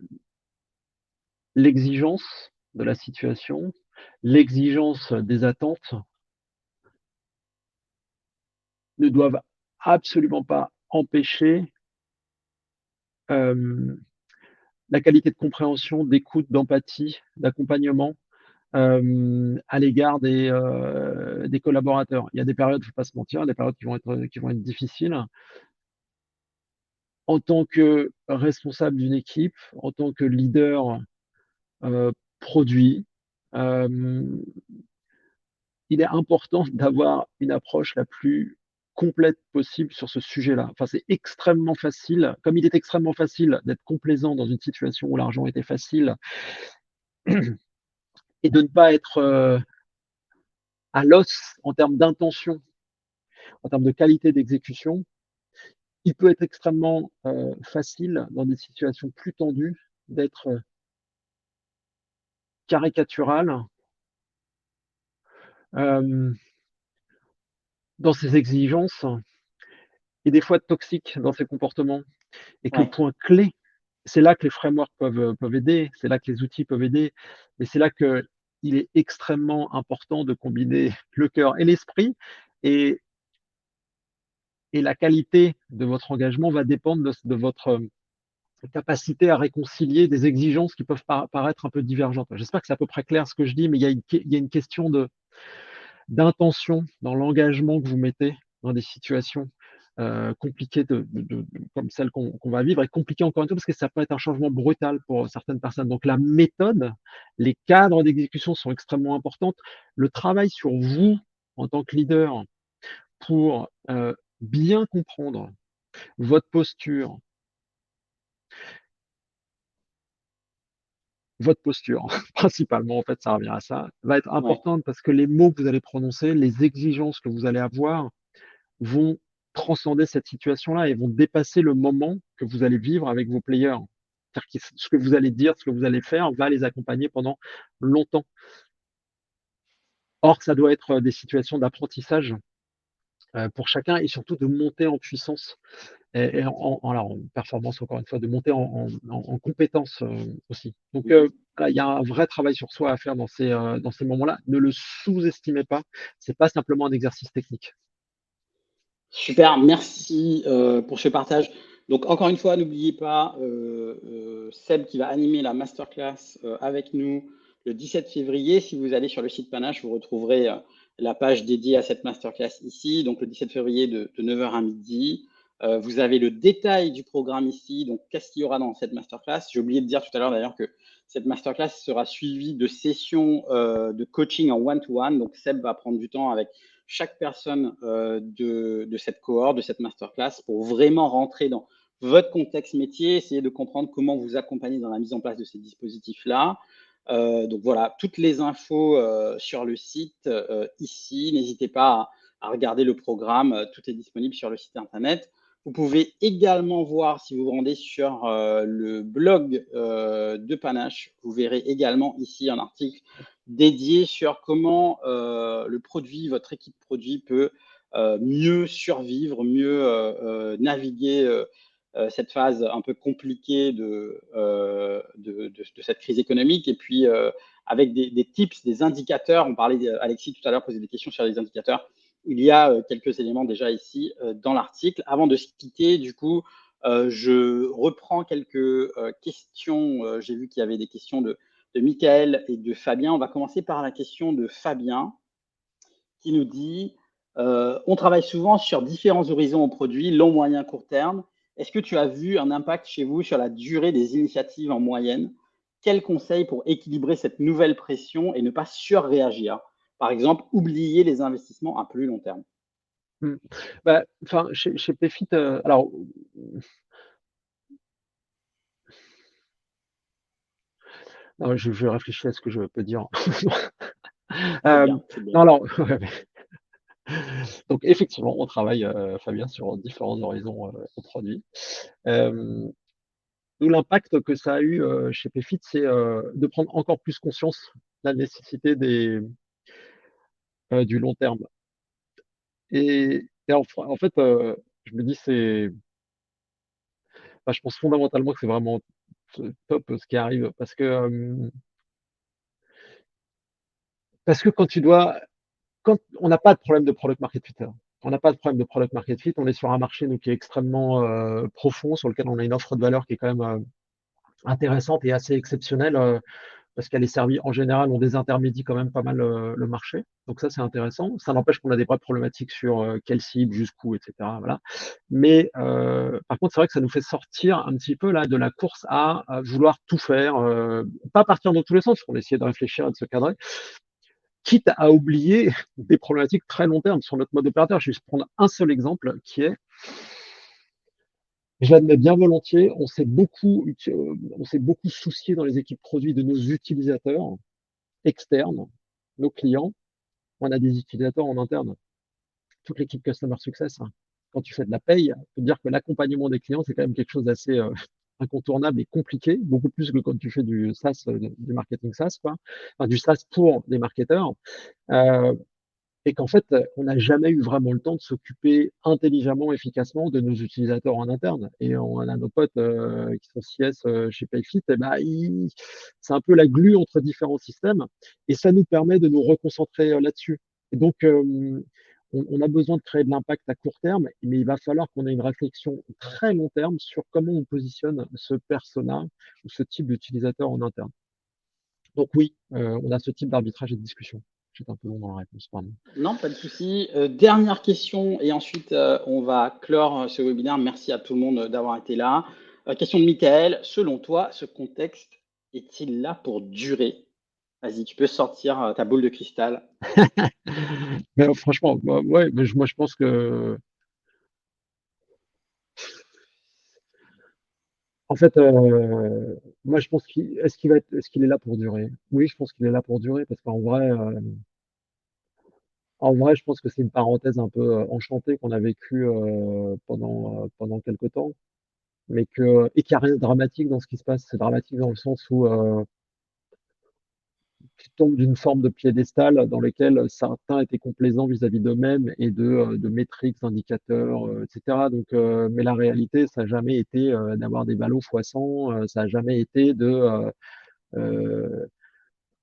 l'exigence de la situation, l'exigence des attentes ne doivent absolument pas empêcher hem, la qualité de compréhension, d'écoute, d'empathie, d'accompagnement, à l'égard des collaborateurs. Il y a des périodes, faut pas se mentir, des périodes qui vont être difficiles. En tant que responsable d'une équipe, en tant que leader, heu, produit, hem, il est important d'avoir une approche la plus complète possible sur ce sujet-là. Enfin, c'est extrêmement facile, comme il est extrêmement facile d'être complaisant dans une situation où l'argent était facile et de ne pas être, à l'os en termes d'intention, en termes de qualité d'exécution. Il peut être extrêmement, facile dans des situations plus tendues d'être, caricatural, hem, dans ses exigences et des fois toxique dans ses comportements et que le Ouais, point clé, c'est là que les frameworks peuvent aider, c'est là que les outils peuvent aider, mais c'est là qu'il est extrêmement important de combiner le cœur et l'esprit et la qualité de votre engagement va dépendre de votre, capacité à réconcilier des exigences qui peuvent paraître un peu divergentes. J'espère que c'est à peu près clair ce que je dis, mais il y a une question d'intention dans l'engagement que vous mettez dans des situations, compliquées comme celles qu'on va vivre et compliquées encore une fois parce que ça peut être un changement brutal pour certaines personnes. Donc la méthode, les cadres d'exécution sont extrêmement importantes. Le travail sur vous en tant que leader pour, bien comprendre votre posture. Votre posture, principalement, en fait, ça revient à ça, va être ouais. importante parce que les mots que vous allez prononcer, les exigences que vous allez avoir vont transcender cette situation-là et vont dépasser le moment que vous allez vivre avec vos players. C'est-à-dire que ce que vous allez dire, ce que vous allez faire va les accompagner pendant longtemps. Or, ça doit être des situations d'apprentissage, pour chacun et surtout de monter en puissance et alors en performance encore une fois, de monter en compétences, aussi. Donc, Mmh. voilà, il y a un vrai travail sur soi à faire dans ces moments-là. Ne le sous-estimez pas, c'est pas simplement un exercice technique. Super, merci, pour ce partage. Donc encore une fois, n'oubliez pas, Seb qui va animer la masterclass, avec nous le 17 février. Si vous allez sur le site Panache, vous retrouverez, la page dédiée à cette masterclass ici, donc le 17 février de 9 heures à midi. Vous avez le détail du programme ici, donc qu'est-ce qu'il y aura dans cette masterclass? J'ai oublié de dire tout à l'heure d'ailleurs que cette masterclass sera suivie de sessions, de coaching en one to one. Donc Seb va prendre du temps avec chaque personne de cette cohorte, de cette masterclass, pour vraiment rentrer dans votre contexte métier, essayer de comprendre comment vous accompagner dans la mise en place de ces dispositifs-là. Donc voilà, toutes les infos sur le site ici. N'hésitez pas à regarder le programme, tout est disponible sur le site internet. Vous pouvez également voir, si vous vous rendez sur le blog de Panache, vous verrez également ici un article dédié sur comment le produit, votre équipe produit peut mieux survivre, mieux naviguer cette phase un peu compliquée de cette crise économique. Et puis, avec des tips, des indicateurs, on parlait, Alexis tout à l'heure posait des questions sur les indicateurs. Il y a quelques éléments déjà ici dans l'article. Avant de se quitter, du coup, je reprends quelques questions. J'ai vu qu'il y avait des questions de Michael et de Fabien. On va commencer par la question de Fabien qui nous dit on travaille souvent sur différents horizons au produit, long, moyen, court terme. Est-ce que tu as vu un impact chez vous sur la durée des initiatives en moyenne? Quels conseils pour équilibrer cette nouvelle pression et ne pas surréagir? Par exemple, oublier les investissements à plus long terme. Mmh. Bah, enfin, chez Payfit, alors, non, je réfléchis à ce que je peux dire. C'est Hem, bien, c'est bien. non, alors, ouais, ouais. Donc effectivement, on travaille, Fabien, sur différents horizons, au produit. Hem, Nous, l'impact que ça a eu, chez Payfit, c'est, de prendre encore plus conscience de la nécessité du long terme en fait, je me dis je pense fondamentalement que c'est vraiment top ce qui arrive parce que quand on n'a pas de problème de product market fit, hein. On n'a pas de problème de product market fit. On est sur un marché, nous, qui est extrêmement profond, sur lequel on a une offre de valeur qui est quand même intéressante et assez exceptionnelle, parce qu'elle est servie en général, on désintermédie quand même pas mal le marché. Donc ça, c'est intéressant. Ça n'empêche qu'on a des vraies problématiques sur quelle cible, jusqu'où, etc. Voilà. Mais par contre, c'est vrai que ça nous fait sortir un petit peu là de la course à vouloir tout faire, pas partir dans tous les sens, on essaie de réfléchir et de se cadrer, quitte à oublier des problématiques très long terme sur notre mode opérateur. Je vais juste prendre un seul exemple qui est, je l'admets bien volontiers, on s'est beaucoup soucié dans les équipes produits de nos utilisateurs externes, nos clients. On a des utilisateurs en interne. Toute l'équipe Customer Success, hein. Quand tu fais de la paye, je peux te dire que l'accompagnement des clients, c'est quand même quelque chose d'assez incontournable et compliqué, beaucoup plus que quand tu fais du SaaS, du marketing SaaS, quoi. Enfin, du SaaS pour des marketeurs. Euh, et qu'en fait, on n'a jamais eu vraiment le temps de s'occuper intelligemment, efficacement de nos utilisateurs en interne. Et on a nos potes qui sont CS chez Payfit, et ben, c'est un peu la glue entre différents systèmes, et ça nous permet de nous reconcentrer là-dessus. Et donc, on a besoin de créer de l'impact à court terme, mais il va falloir qu'on ait une réflexion très long terme sur comment on positionne ce persona ou ce type d'utilisateur en interne. Donc oui, on a ce type d'arbitrage et de discussion. J'étais un peu long dans la réponse, pardon. Non, pas de souci. Dernière question et ensuite on va clore ce webinaire. Merci à tout le monde d'avoir été là. Question de Michael. Selon toi, ce contexte est-il là pour durer? Vas-y, tu peux sortir ta boule de cristal. Mais franchement, ouais, mais moi je pense que, en fait, moi je pense est-ce qu'il est là pour durer? Oui, je pense qu'il est là pour durer parce qu'en vrai, je pense que c'est une parenthèse un peu enchantée qu'on a vécue pendant quelques temps, mais et qu'il n'y a rien de dramatique dans ce qui se passe. C'est dramatique dans le sens où qui tombent d'une forme de piédestal dans lequel certains étaient complaisants vis-à-vis d'eux-mêmes et de métriques, d'indicateurs, etc. Donc, mais la réalité, ça n'a jamais été d'avoir des ballots fois 100, ça n'a jamais été euh,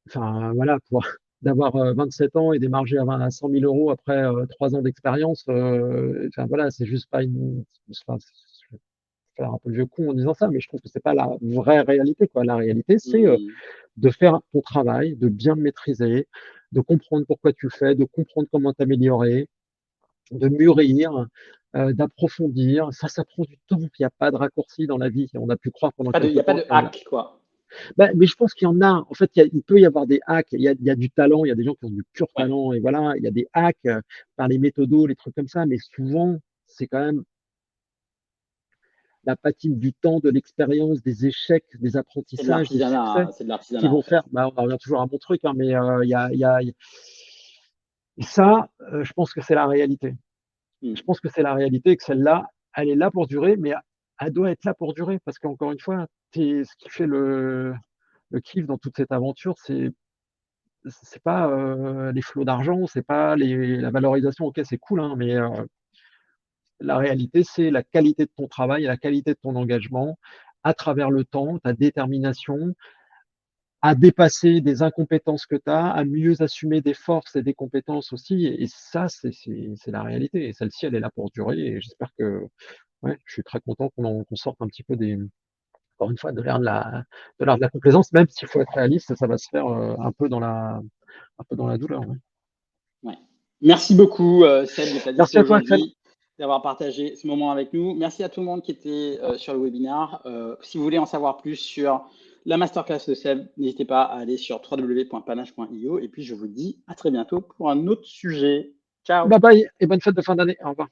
enfin voilà, d'avoir 27 ans et démarger à 100 000 euros après 3 ans d'expérience. Enfin voilà, c'est juste pas une. Enfin, je vais faire un peu le vieux con en disant ça, mais je trouve que c'est pas la vraie réalité, quoi. La réalité, c'est Hmm. de faire ton travail, de bien le maîtriser, de comprendre pourquoi tu le fais, de comprendre comment t'améliorer, de mûrir, d'approfondir. Ça prend du temps. Il n'y a pas de raccourci dans la vie. On a pu croire pendant Il n'y quelques a pas temps de qu'il y en a. hack, quoi. Ben, mais je pense qu'il y en a. En fait, il peut y avoir des hacks. Il y a du talent. Il y a des gens qui ont du pur Ouais. talent. Et voilà, il y a des hacks par les méthodos, les trucs comme ça. Mais souvent, c'est quand même la patine du temps, de l'expérience, des échecs, des C'est de apprentissages, des l'artisanat, succès hein, c'est de qui l'artisanat en vont fait. faire. Bah, on en revient toujours à mon truc, hein, mais et ça, je pense que c'est la réalité. Hmm. Je pense que c'est la réalité et que celle-là, elle est là pour durer, mais elle doit être là pour durer parce qu'encore une fois, ce qui fait le kiff dans toute cette aventure, c'est pas les flots d'argent, c'est pas la valorisation. Ok, c'est cool, hein, mais la réalité, c'est la qualité de ton travail, la qualité de ton engagement à travers le temps, ta détermination à dépasser des incompétences que tu as, à mieux assumer des forces et des compétences aussi. Et ça, c'est la réalité. Et celle-ci, elle est là pour durer. Et j'espère que, ouais, je suis très content qu'on sorte un petit peu encore une fois, de l'art de la complaisance, même s'il faut être réaliste, ça va se faire un peu dans la douleur. Ouais. Ouais. Merci beaucoup, Seb, de ta dispo Merci à toi, Axel. aujourd'hui, d'avoir partagé ce moment avec nous. Merci à tout le monde qui était sur le webinaire. Si vous voulez en savoir plus sur la masterclass de Seb, n'hésitez pas à aller sur www.panache.io. Et puis, je vous dis à très bientôt pour un autre sujet. Ciao! Bye bye et bonne fête de fin d'année. Au revoir.